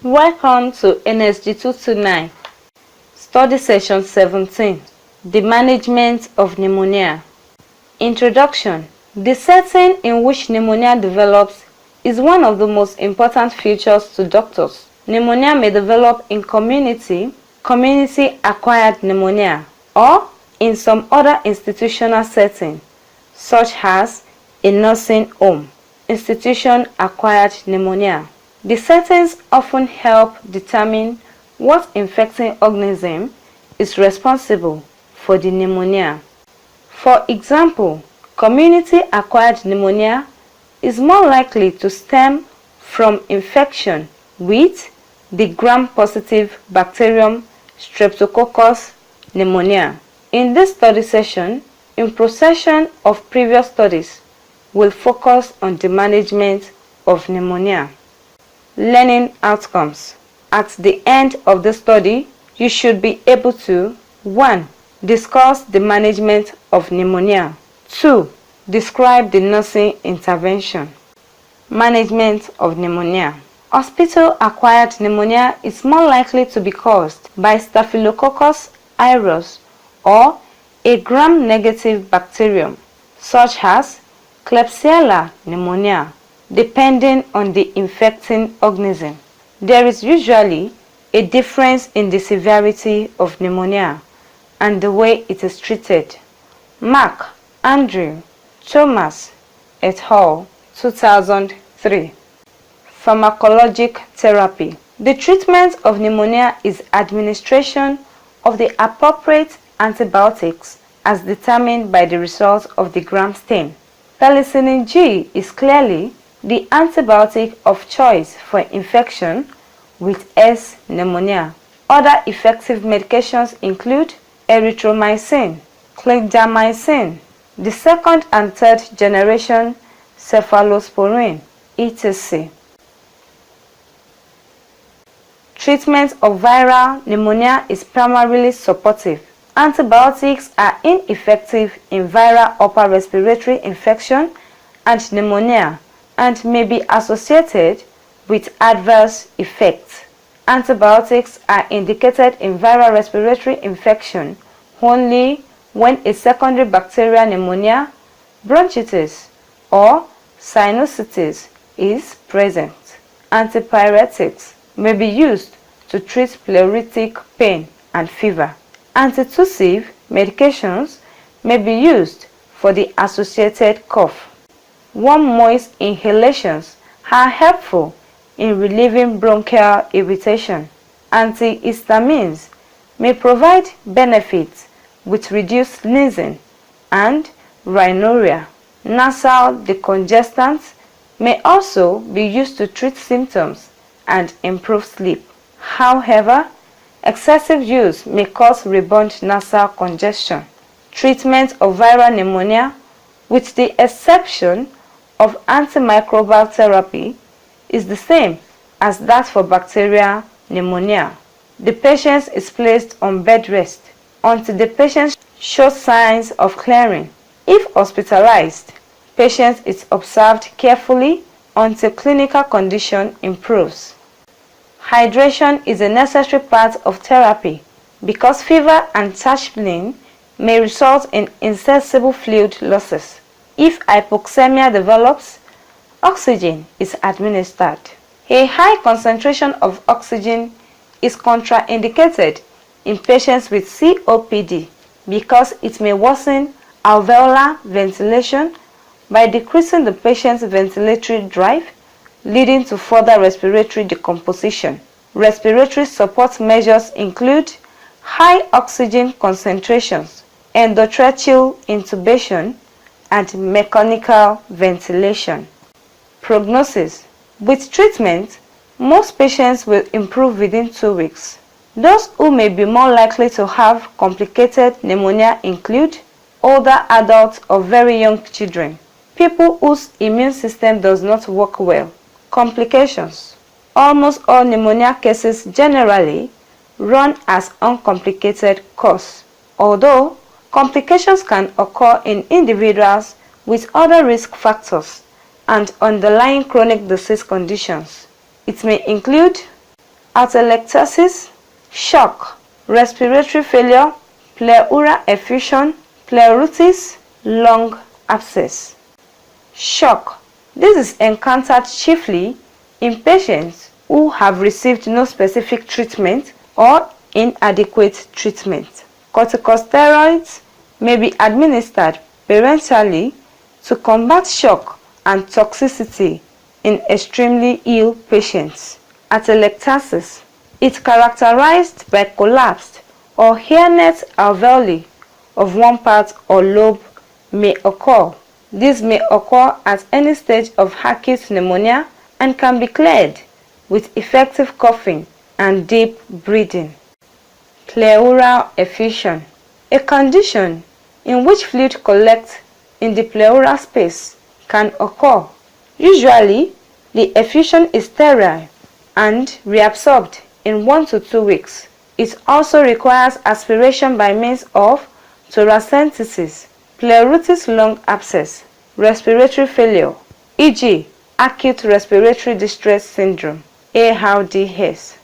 Welcome to NSG 229, Study Session 17, The Management of Pneumonia. Introduction. The setting in which pneumonia develops is one of the most important features to doctors. Pneumonia may develop in community-acquired pneumonia, or in some other institutional setting, such as a nursing home. Institution-acquired pneumonia. The settings often help determine what infecting organism is responsible for the pneumonia. For example, community-acquired pneumonia is more likely to stem from infection with the gram-positive bacterium Streptococcus pneumonia. In this study session, in procession of previous studies, we'll focus on the management of pneumonia. Learning outcomes. At the end of the study, you should be able to 1. Discuss the management of pneumonia. 2. Describe the nursing intervention. Management of pneumonia. Hospital-acquired pneumonia is more likely to be caused by Staphylococcus aureus or a gram-negative bacterium, such as Klebsiella pneumonia, depending on the infecting organism. There is usually a difference in the severity of pneumonia and the way it is treated. Mark, Andrew, Thomas, et al., 2003. Pharmacologic therapy. The treatment of pneumonia is administration of the appropriate antibiotics as determined by the results of the gram stain. Penicillin G is clearly the antibiotic of choice for infection with S. pneumonia. Other effective medications include erythromycin, clindamycin, the second and third generation cephalosporin, etc. Treatment of viral pneumonia is primarily supportive. Antibiotics are ineffective in viral upper respiratory infection and pneumonia and may be associated with adverse effects. Antibiotics are indicated in viral respiratory infection only when a secondary bacterial pneumonia, bronchitis, or sinusitis is present. Antipyretics may be used to treat pleuritic pain and fever. Antitussive medications may be used for the associated cough. Warm moist inhalations are helpful in relieving bronchial irritation. Antihistamines may provide benefits with reduced sneezing and rhinorrhea. Nasal decongestants may also be used to treat symptoms and improve sleep. However, excessive use may cause rebound nasal congestion. Treatment of viral pneumonia, with the exception of antimicrobial therapy, is the same as that for bacterial pneumonia. The patient is placed on bed rest until the patient shows signs of clearing. If hospitalized, patient is observed carefully until clinical condition improves. Hydration is a necessary part of therapy because fever and tachpline may result in insensible fluid losses. If hypoxemia develops, oxygen is administered. A high concentration of oxygen is contraindicated in patients with COPD because it may worsen alveolar ventilation by decreasing the patient's ventilatory drive, leading to further respiratory decomposition. Respiratory support measures include high oxygen concentrations, endotracheal intubation, and mechanical ventilation. Prognosis. With treatment, most patients will improve within 2 weeks. Those who may be more likely to have complicated pneumonia include older adults or very young children, people whose immune system does not work well. Complications. Almost all pneumonia cases generally run as uncomplicated course, although complications can occur in individuals with other risk factors and underlying chronic disease conditions. It may include atelectasis, shock, respiratory failure, pleural effusion, pleuritis, lung abscess. Shock. This is encountered chiefly in patients who have received no specific treatment or inadequate treatment. Corticosteroids may be administered parenterally to combat shock and toxicity in extremely ill patients. Atelectasis. It's characterized by collapsed or hairnet alveoli of one part or lobe may occur. This may occur at any stage of acute pneumonia and can be cleared with effective coughing and deep breathing. Pleural effusion. A condition in which fluid collects in the pleural space can occur. Usually, the effusion is sterile and reabsorbed in 1 to 2 weeks. It also requires aspiration by means of thoracentesis, pleuritis lung abscess, respiratory failure, e.g., acute respiratory distress syndrome, ARDS.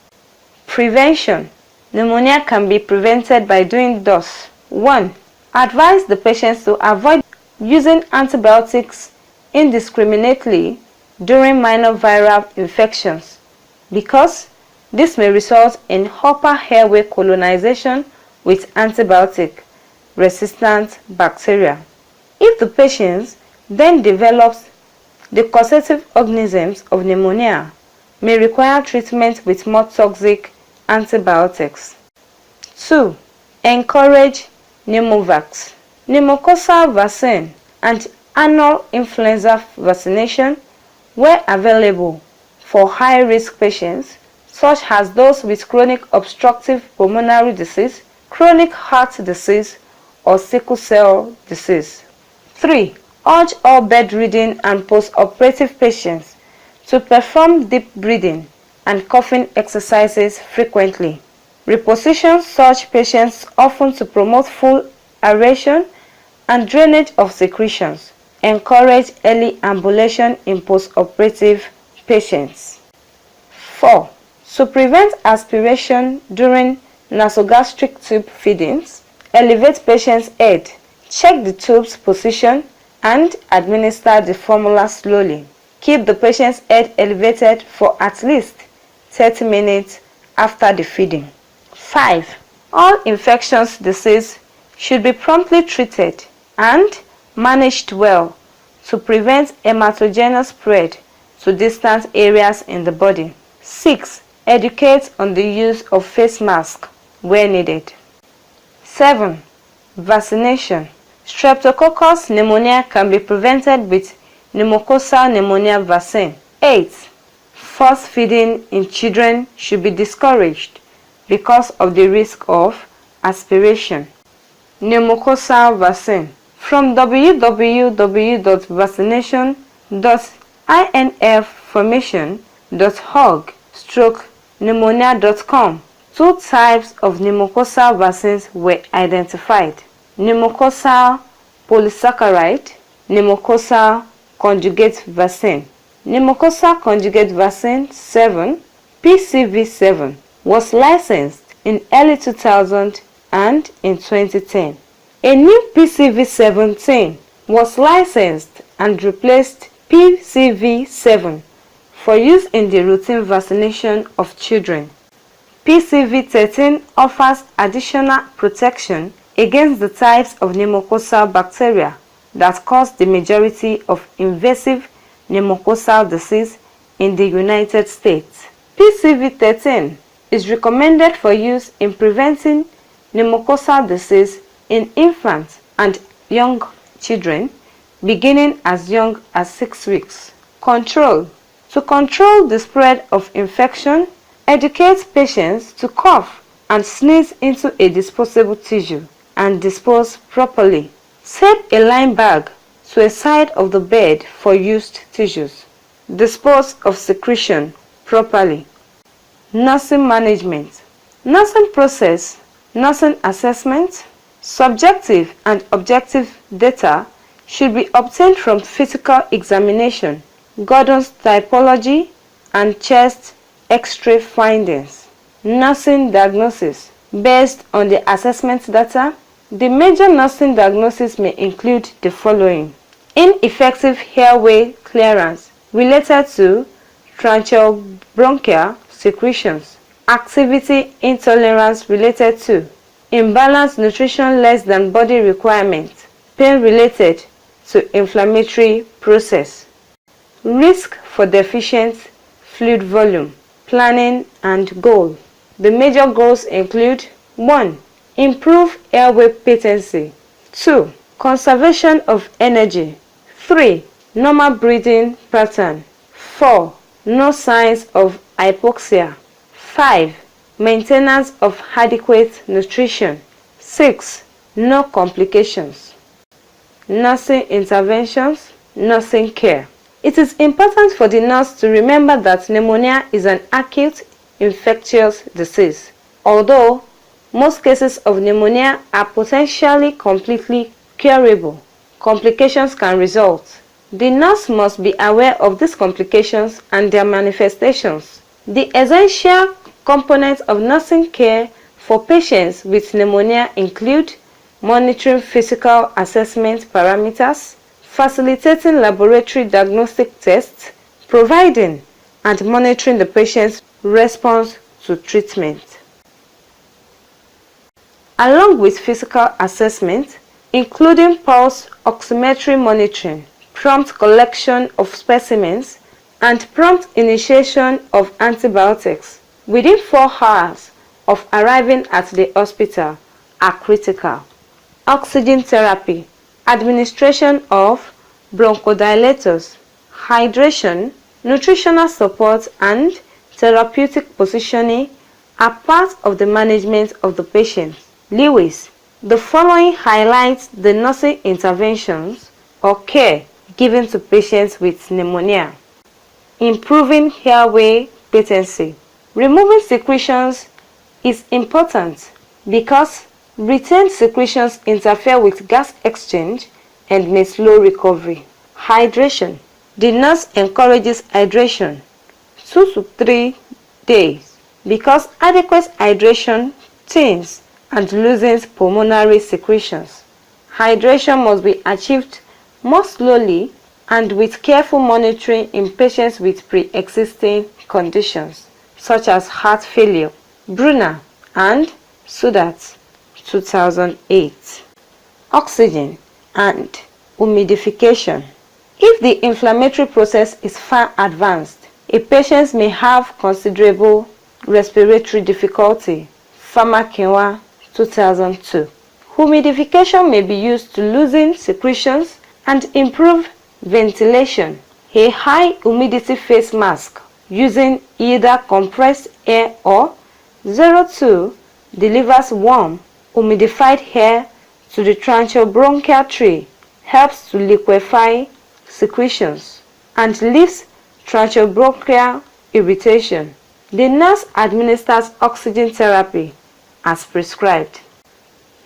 Prevention. Pneumonia can be prevented by doing thus. 1. Advise the patients to avoid using antibiotics indiscriminately during minor viral infections because this may result in upper airway colonization with antibiotic-resistant bacteria. If the patient then develops the causative organisms of pneumonia, may require treatment with more toxic antibiotics. 2. Encourage pneumovax, pneumococcal vaccine, and annual influenza vaccination where available for high-risk patients such as those with chronic obstructive pulmonary disease, chronic heart disease, or sickle cell disease. 3. Urge all bedridden and post-operative patients to perform deep breathing and coughing exercises frequently. Reposition such patients often to promote full aeration and drainage of secretions. Encourage early ambulation in post-operative patients. 4. To prevent aspiration during nasogastric tube feedings, elevate patient's head, check the tube's position, and administer the formula slowly. Keep the patient's head elevated for at least 30 minutes after the feeding. 5. All infectious disease should be promptly treated and managed well to prevent hematogenous spread to distant areas in the body. 6. Educate on the use of face mask where needed. 7. Vaccination. Streptococcus pneumonia can be prevented with pneumococcal pneumonia vaccine. 8. Force feeding in children should be discouraged because of the risk of aspiration. Pneumococcal vaccine. From www.vaccinationformation.org/pneumonia.com, 2 types of pneumococcal vaccines were identified: pneumococcal polysaccharide, pneumococcal conjugate vaccine. Pneumococcal conjugate vaccine 7, PCV7, was licensed in early 2000 and in 2010. A new PCV17 was licensed and replaced PCV7 for use in the routine vaccination of children. PCV13 offers additional protection against the types of pneumococcal bacteria that cause the majority of invasive pneumococcal disease in the United States. PCV13 is recommended for use in preventing pneumococcal disease in infants and young children beginning as young as 6 weeks. Control. To control the spread of infection, educate patients to cough and sneeze into a disposable tissue and dispose properly. Set a lime bag to a side of the bed for used tissues. Dispose of secretion properly. Nursing management. Nursing process, nursing assessment, subjective and objective data should be obtained from physical examination, Gordon's typology, and chest X-ray findings. Nursing diagnosis. Based on the assessment data, the major nursing diagnosis may include the following: ineffective airway clearance related to tracheobronchial secretions, activity intolerance related to imbalanced nutrition less than body requirement, pain related to inflammatory process, risk for deficient fluid volume, planning and goal. The major goals include 1. Improve airway patency. 2. Conservation of energy. 3. Normal breathing pattern. 4. No signs of hypoxia. 5. Maintenance of adequate nutrition. 6. No complications. Nursing interventions, nursing care. It is important for the nurse to remember that pneumonia is an acute infectious disease. Although most cases of pneumonia are potentially completely curable, complications can result. The nurse must be aware of these complications and their manifestations. The essential components of nursing care for patients with pneumonia include monitoring physical assessment parameters, facilitating laboratory diagnostic tests, providing and monitoring the patient's response to treatment. Along with physical assessment, including pulse oximetry monitoring, prompt collection of specimens, and prompt initiation of antibiotics within 4 hours of arriving at the hospital are critical. Oxygen therapy, administration of bronchodilators, hydration, nutritional support, and therapeutic positioning are part of the management of the patient. Lewis, the following highlights the nursing interventions or care given to patients with pneumonia. Improving airway patency. Removing secretions is important because retained secretions interfere with gas exchange and may slow recovery. Hydration. The nurse encourages hydration 2 to 3 days because adequate hydration thins and loosens pulmonary secretions. Hydration must be achieved more slowly and with careful monitoring in patients with pre-existing conditions such as heart failure. Brunner and Sudat, 2008. Oxygen and humidification. If the inflammatory process is far advanced, a patient may have considerable respiratory difficulty. Pharmakinwa, 2002. Humidification may be used to loosen secretions and improve ventilation. A high humidity face mask using either compressed air or 02 delivers warm, humidified air to the tracheobronchial tree, helps to liquefy secretions, and relieves tracheobronchial irritation. The nurse administers oxygen therapy as prescribed.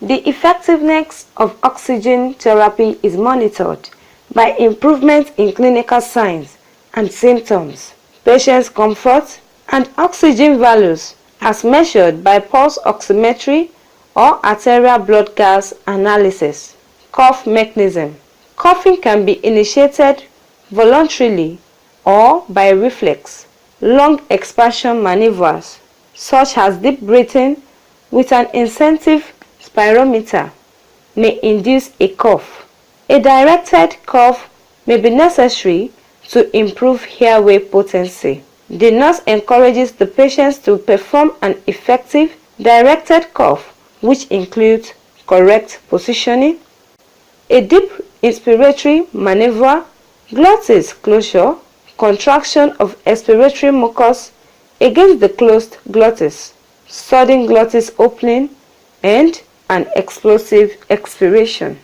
The effectiveness of oxygen therapy is monitored by improvement in clinical signs and symptoms, patient's comfort, and oxygen values as measured by pulse oximetry or arterial blood gas analysis. Cough mechanism. Coughing can be initiated voluntarily or by reflex. Lung expansion maneuvers, such as deep breathing with an incentive spirometer, may induce a cough. A directed cough may be necessary to improve airway potency. The nurse encourages the patients to perform an effective directed cough, which includes correct positioning, a deep inspiratory maneuver, glottis closure, contraction of expiratory mucus against the closed glottis, sudden glottis opening, and an explosive expiration.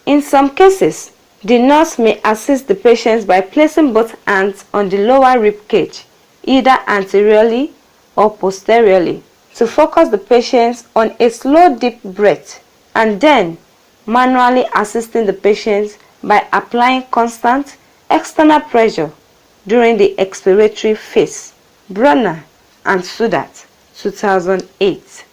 In some cases, the nurse may assist the patients by placing both hands on the lower rib cage, either anteriorly or posteriorly, to focus the patients on a slow deep breath, and then manually assisting the patients by applying constant external pressure during the expiratory phase. Brunner and Sudat, 2008.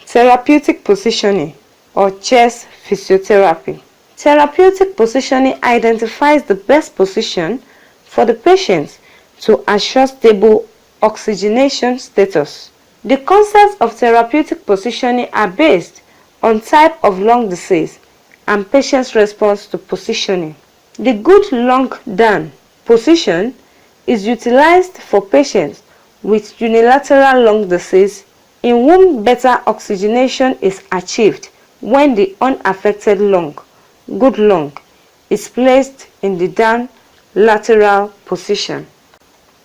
Therapeutic positioning or chest physiotherapy. Therapeutic positioning identifies the best position for the patient to assure stable oxygenation status. The concepts of therapeutic positioning are based on type of lung disease and patient's response to positioning. The good lung down position is utilized for patients with unilateral lung disease in whom better oxygenation is achieved when the unaffected lung, good lung, is placed in the down lateral position.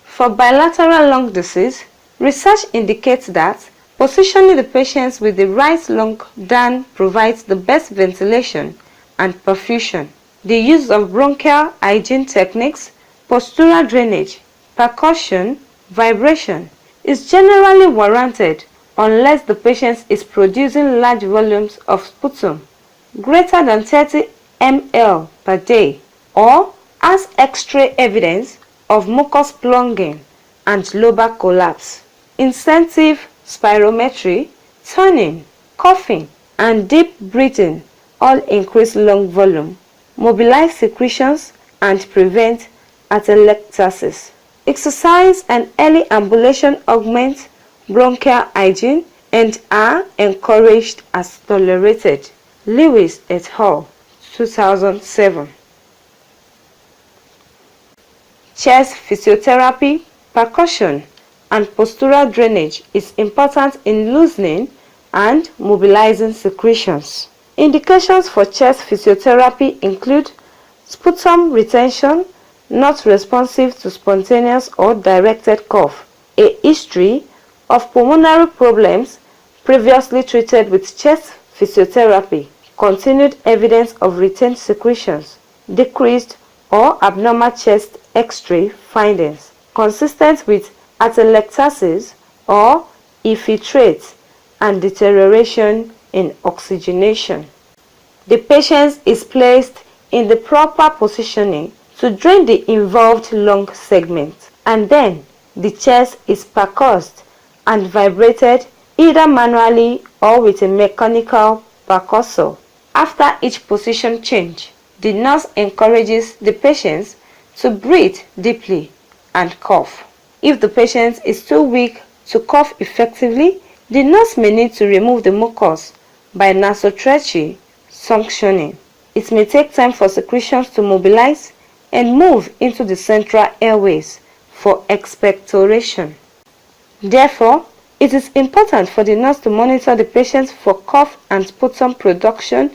For bilateral lung disease, research indicates that positioning the patients with the right lung down provides the best ventilation and perfusion. The use of bronchial hygiene techniques, postural drainage, percussion, vibration is generally warranted unless the patient is producing large volumes of sputum, greater than 30 ml per day, or has X-ray evidence of mucus plunging and lobar collapse. Intensive spirometry, turning, coughing, and deep breathing all increase lung volume, mobilize secretions, and prevent atelectasis. Exercise and early ambulation augment bronchial hygiene and are encouraged as tolerated. Lewis et al. 2007. Chest physiotherapy, percussion, and postural drainage is important in loosening and mobilizing secretions. Indications for chest physiotherapy include sputum retention, not responsive to spontaneous or directed cough, a history of pulmonary problems previously treated with chest physiotherapy, continued evidence of retained secretions, decreased or abnormal chest X-ray findings, consistent with atelectasis or infiltrate and deterioration in oxygenation. The patient is placed in the proper positioning to drain the involved lung segment, and then the chest is percussed and vibrated either manually or with a mechanical percussor. After each position change, the nurse encourages the patient to breathe deeply and cough. If the patient is too weak to cough effectively, the nurse may need to remove the mucus by nasotracheal suctioning. It may take time for secretions to mobilize and move into the central airways for expectoration. Therefore, it is important for the nurse to monitor the patient for cough and sputum production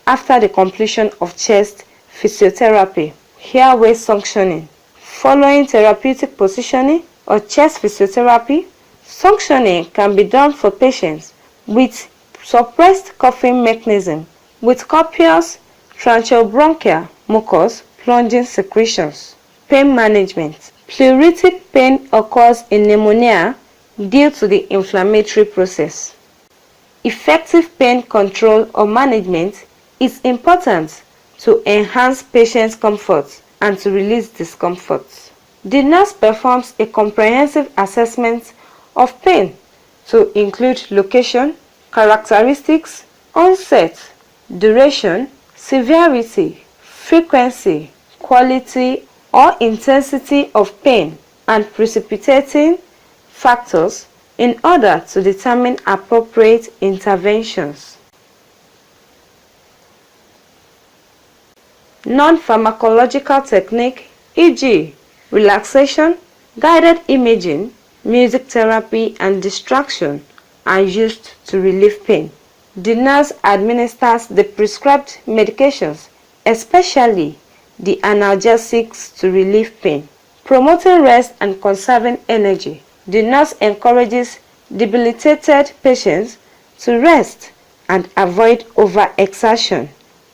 after the completion of chest physiotherapy. Airway suctioning. Following therapeutic positioning or chest physiotherapy, suctioning can be done for patients with suppressed coughing mechanism with copious tracheobronchial mucus plunging secretions. Pain management. Pleuritic pain occurs in pneumonia due to the inflammatory process. Effective pain control or management is important to enhance patient's comfort and to release discomfort. The nurse performs a comprehensive assessment of pain to include location, characteristics, onset, duration, severity, frequency, quality or intensity of pain, and precipitating factors in order to determine appropriate interventions. Non-pharmacological technique, e.g., relaxation, guided imaging, music therapy, and distraction are used to relieve pain. The nurse administers the prescribed medications, especially the analgesics, to relieve pain. Promoting rest and conserving energy. The nurse encourages debilitated patients to rest and avoid overexertion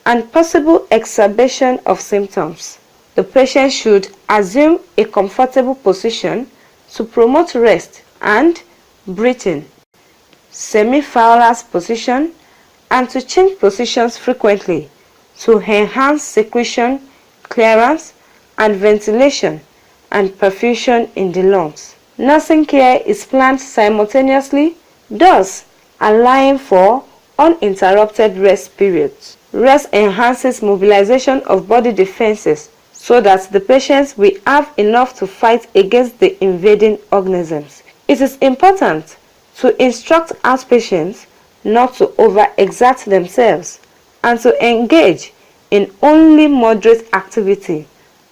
and possible exacerbation of symptoms. The patient should assume a comfortable position to promote rest and breathing, semi-Fowler's position, and to change positions frequently to enhance secretion, clearance, and ventilation and perfusion in the lungs. Nursing care is planned simultaneously, thus allowing for uninterrupted rest periods. Rest enhances mobilization of body defenses so that the patients will have enough to fight against the invading organisms. It is important to instruct outpatients not to overexert themselves and to engage in only moderate activity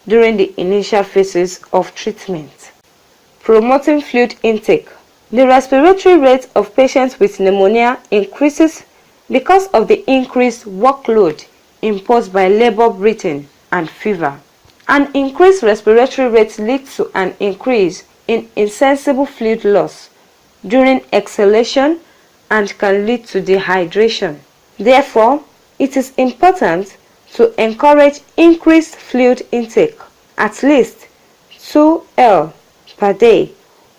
during the initial phases of treatment. Promoting fluid intake. The respiratory rate of patients with pneumonia increases because of the increased workload imposed by labor breathing and fever. An increased respiratory rate leads to an increase in insensible fluid loss during exhalation and can lead to dehydration. Therefore, it is important to encourage increased fluid intake, at least 2 L per day,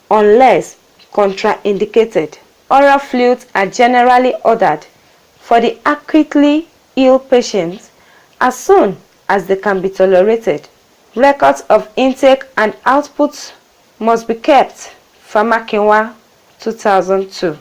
unless contraindicated. Oral fluids are generally ordered for the acutely ill patients as soon as they can be tolerated. Records of intake and output must be kept. Pharmakinwa, 2002.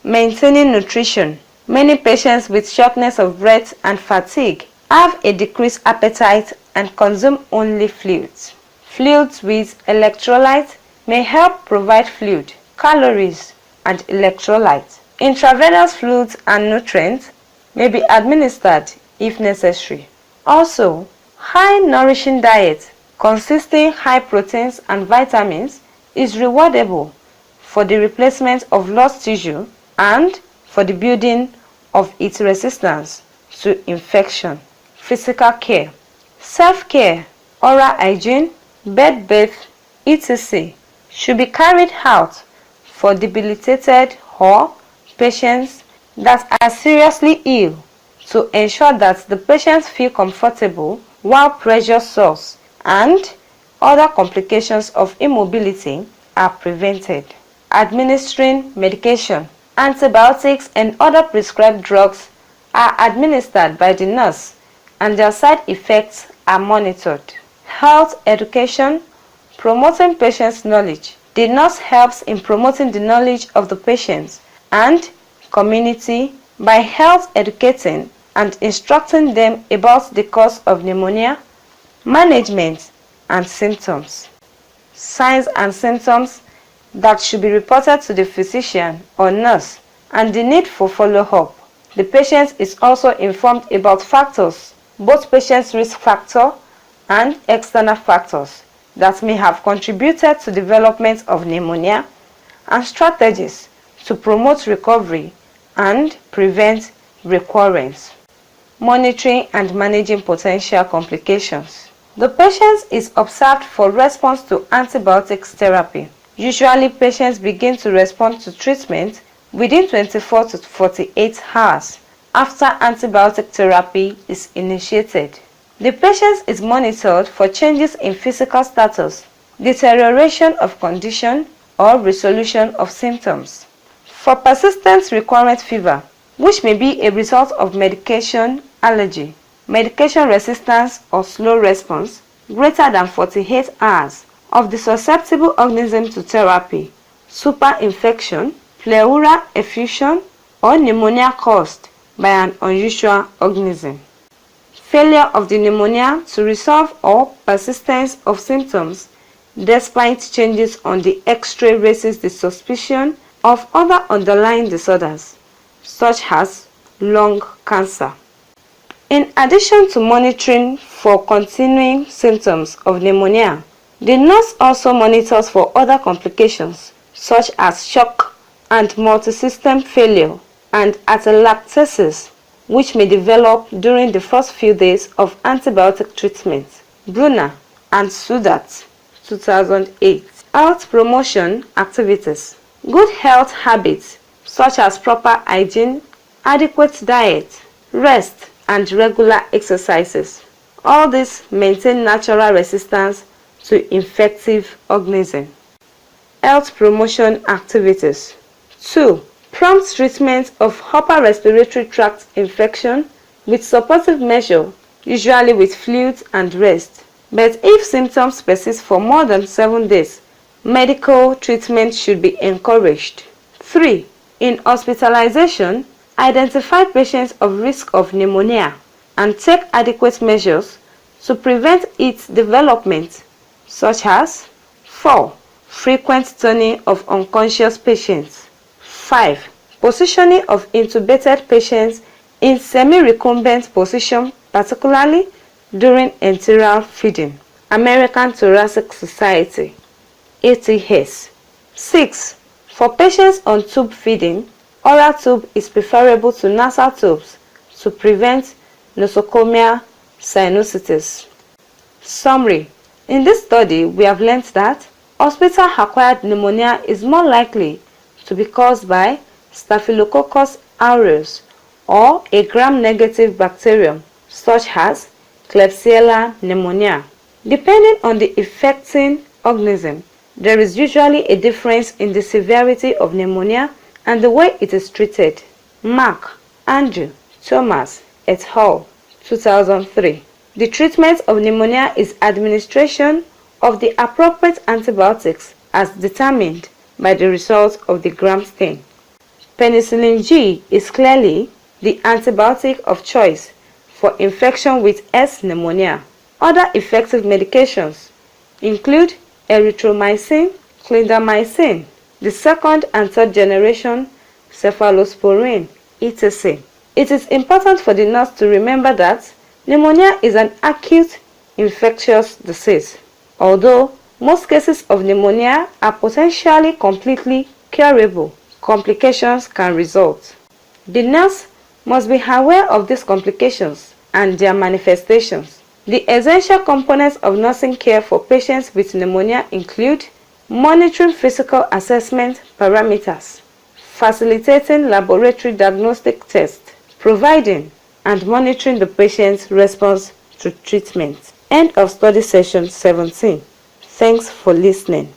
Maintaining nutrition. Many patients with shortness of breath and fatigue have a decreased appetite and consume only fluids. Fluids with electrolytes may help provide fluid, calories, and electrolytes. Intravenous fluids and nutrients may be administered if necessary. Also, high nourishing diet consisting high proteins and vitamins is rewardable for the replacement of lost tissue and for the building of its resistance to infection. Physical care. Self-care, oral hygiene, bed bath, etc. should be carried out for debilitated or patients that are seriously ill to ensure that the patients feel comfortable while pressure source and other complications of immobility are prevented. Administering medication. Antibiotics and other prescribed drugs are administered by the nurse and their side effects are monitored. Health education, promoting patients' knowledge. The nurse helps in promoting the knowledge of the patients and community by health educating and instructing them about the cause of pneumonia, management, and symptoms. Signs and symptoms that should be reported to the physician or nurse and the need for follow-up. The patient is also informed about factors, both patient's risk factor and external factors that may have contributed to development of pneumonia and strategies to promote recovery and prevent recurrence. Monitoring and managing potential complications. The patient is observed for response to antibiotics therapy. Usually, patients begin to respond to treatment within 24 to 48 hours after antibiotic therapy is initiated. The patient is monitored for changes in physical status, deterioration of condition, or resolution of symptoms. For persistent recurrent fever, which may be a result of medication allergy, medication resistance, or slow response greater than 48 hours of the susceptible organism to therapy, superinfection, pleural effusion, or pneumonia caused by an unusual organism. Failure of the pneumonia to resolve or persistence of symptoms despite changes on the X-ray raises the suspicion of other underlying disorders, such as lung cancer. In addition to monitoring for continuing symptoms of pneumonia, the nurse also monitors for other complications, such as shock and multisystem failure and atelectasis, which may develop during the first few days of antibiotic treatment. Brunner and Sudat, 2008. Health promotion activities. Good health habits such as proper hygiene, adequate diet, rest, and regular exercises. All this maintain natural resistance to infective organisms. Health promotion activities. 2. Prompt treatment of upper respiratory tract infection with supportive measure, usually with fluids and rest. But if symptoms persist for more than 7 days, medical treatment should be encouraged. 3. In hospitalization, identify patients of risk of pneumonia and take adequate measures to prevent its development, such as 4. Frequent turning of unconscious patients. 5. Positioning of intubated patients in semi-recumbent position, particularly during enteral feeding. American Thoracic Society, ATS. 6. For patients on tube feeding, oral tube is preferable to nasal tubes to prevent nosocomial sinusitis. Summary. In this study, we have learned that hospital-acquired pneumonia is more likely to be caused by Staphylococcus aureus or a gram-negative bacterium such as Klebsiella pneumonia. Depending on the affecting organism, there is usually a difference in the severity of pneumonia and the way it is treated. Mark, Andrew, Thomas, et al., 2003. The treatment of pneumonia is administration of the appropriate antibiotics as determined by the results of the gram stain. Penicillin G is clearly the antibiotic of choice for infection with S. pneumonia. Other effective medications include erythromycin, clindamycin, the second and third generation cephalosporin, etc. It is important for the nurse to remember that pneumonia is an acute infectious disease. Although most cases of pneumonia are potentially completely curable, complications can result. The nurse must be aware of these complications and their manifestations. The essential components of nursing care for patients with pneumonia include monitoring physical assessment parameters, facilitating laboratory diagnostic tests, providing and monitoring the patient's response to treatment. End of study session 17. Thanks for listening.